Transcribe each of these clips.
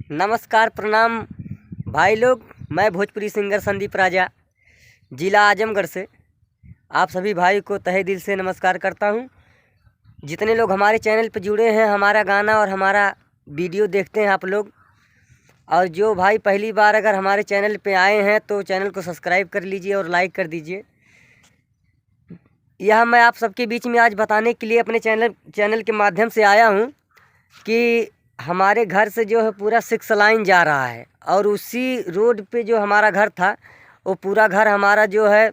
नमस्कार प्रणाम भाई लोग। मैं भोजपुरी सिंगर संदीप राजा ज़िला आजमगढ़ से आप सभी भाई को तहे दिल से नमस्कार करता हूं। जितने लोग हमारे चैनल पर जुड़े हैं, हमारा गाना और हमारा वीडियो देखते हैं आप लोग, और जो भाई पहली बार अगर हमारे चैनल पे आए हैं तो चैनल को सब्सक्राइब कर लीजिए और लाइक कर दीजिए। यह मैं आप सबके बीच में आज बताने के लिए अपने चैनल के माध्यम से आया हूं कि हमारे घर से जो है पूरा 6 लाइन जा रहा है, और उसी रोड पे जो हमारा घर था वो पूरा घर हमारा जो है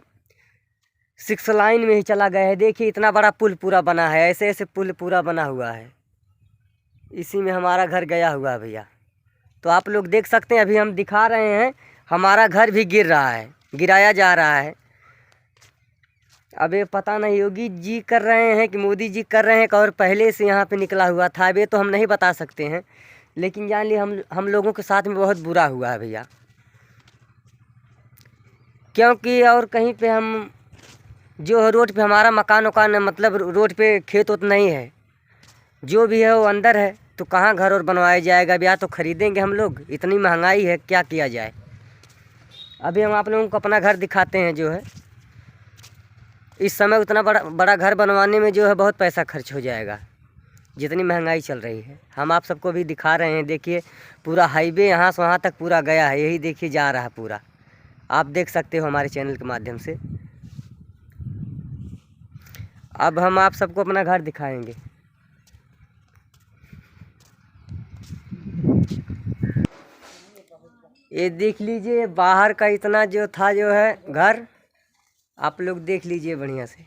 6 लाइन में ही चला गया है। देखिए इतना बड़ा पुल पूरा बना है, ऐसे ऐसे पुल पूरा बना हुआ है, इसी में हमारा घर गया हुआ है भैया। तो आप लोग देख सकते हैं, अभी हम दिखा रहे हैं हमारा घर भी गिर रहा है, गिराया जा रहा है। अब ये पता नहीं योगी जी कर रहे हैं कि मोदी जी कर रहे हैं, और पहले से यहाँ पे निकला हुआ था। अब ये तो हम नहीं बता सकते हैं, लेकिन जान ली हम लोगों के साथ में बहुत बुरा हुआ है भैया। क्योंकि और कहीं पे हम जो है रोड पे हमारा मकान मतलब रोड पे खेत उत नहीं है, जो भी है वो अंदर है। तो कहाँ घर और बनवाया जाएगा? अब या तो ख़रीदेंगे हम लोग, इतनी महंगाई है, क्या किया जाए। अभी हम आप लोगों को अपना घर दिखाते हैं। जो है इस समय उतना बड़ा घर बनवाने में जो है बहुत पैसा खर्च हो जाएगा, जितनी महंगाई चल रही है। हम आप सबको भी दिखा रहे हैं। देखिए पूरा हाईवे यहाँ से वहाँ तक पूरा गया है, यही देखिए जा रहा है पूरा। आप देख सकते हो हमारे चैनल के माध्यम से। अब हम आप सबको अपना घर दिखाएंगे। ये देख लीजिए बाहर का इतना जो था जो है घर, आप लोग देख लीजिए बढ़िया से।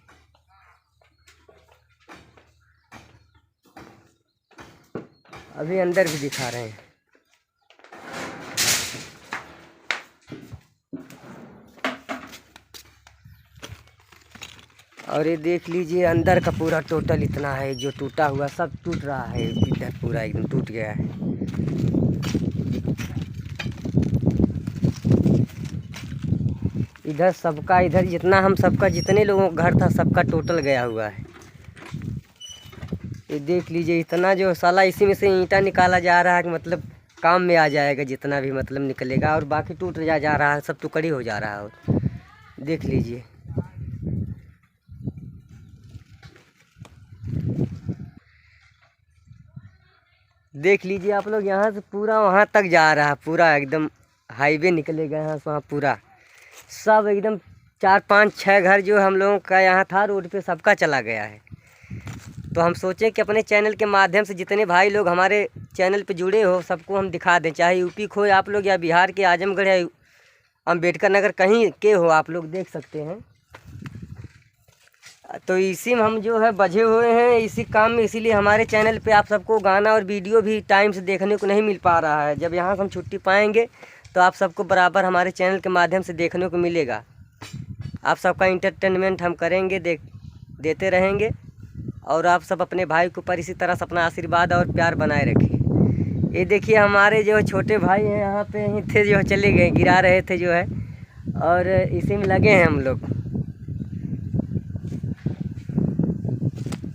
अभी अंदर भी दिखा रहे हैं। और ये देख लीजिए अंदर का पूरा टोटल इतना है, जो टूटा हुआ सब टूट रहा है। इधर पूरा एकदम टूट गया है। इधर सबका, इधर जितना हम सबका, जितने लोगों का घर था सबका टोटल गया हुआ है। ये देख लीजिए इतना जो साला, इसी में से ईंटा निकाला जा रहा है कि मतलब काम में आ जाएगा, जितना भी मतलब निकलेगा। और बाकी टूट जा रहा है, सब टुकड़ी हो जा रहा है। और देख लीजिए देख लीजिए आप लोग, यहाँ से पूरा वहाँ तक जा रहा है, पूरा एकदम हाईवे निकलेगा यहाँ से वहाँ पूरा। सब एकदम 4 5 6 घर जो हम लोगों का यहाँ था रोड पे, सबका चला गया है। तो हम सोचें कि अपने चैनल के माध्यम से जितने भाई लोग हमारे चैनल पे जुड़े हो सबको हम दिखा दें, चाहे यूपी को आप लोग, या बिहार के आजमगढ़ या अम्बेडकर नगर कहीं के हो, आप लोग देख सकते हैं। तो इसी में हम जो है बझे हुए हैं इसी काम में, इसीलिए हमारे चैनल पे आप सबको गाना और वीडियो भी टाइम से देखने को नहीं मिल पा रहा है। जब यहाँ से हम छुट्टी पाएंगे तो आप सबको बराबर हमारे चैनल के माध्यम से देखने को मिलेगा। आप सबका इंटरटेनमेंट हम करेंगे, देते रहेंगे। और आप सब अपने भाई के ऊपर इसी तरह से अपना आशीर्वाद और प्यार बनाए रखिए। ये देखिए हमारे जो छोटे भाई हैं यहाँ पे ही थे, जो चले गए, गिरा रहे थे जो है, और इसी में लगे हैं हम लोग।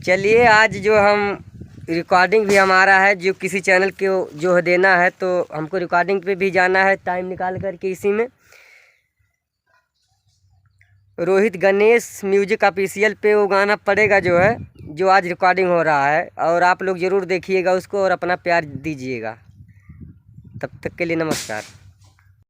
चलिए आज जो हम रिकॉर्डिंग भी हमारा है, जो किसी चैनल को जो है देना है, तो हमको रिकॉर्डिंग पे भी जाना है टाइम निकाल करके। इसी में रोहित गणेश म्यूजिक ऑफिशियल पे वो गाना पड़ेगा जो है, जो आज रिकॉर्डिंग हो रहा है। और आप लोग ज़रूर देखिएगा उसको और अपना प्यार दीजिएगा। तब तक के लिए नमस्कार।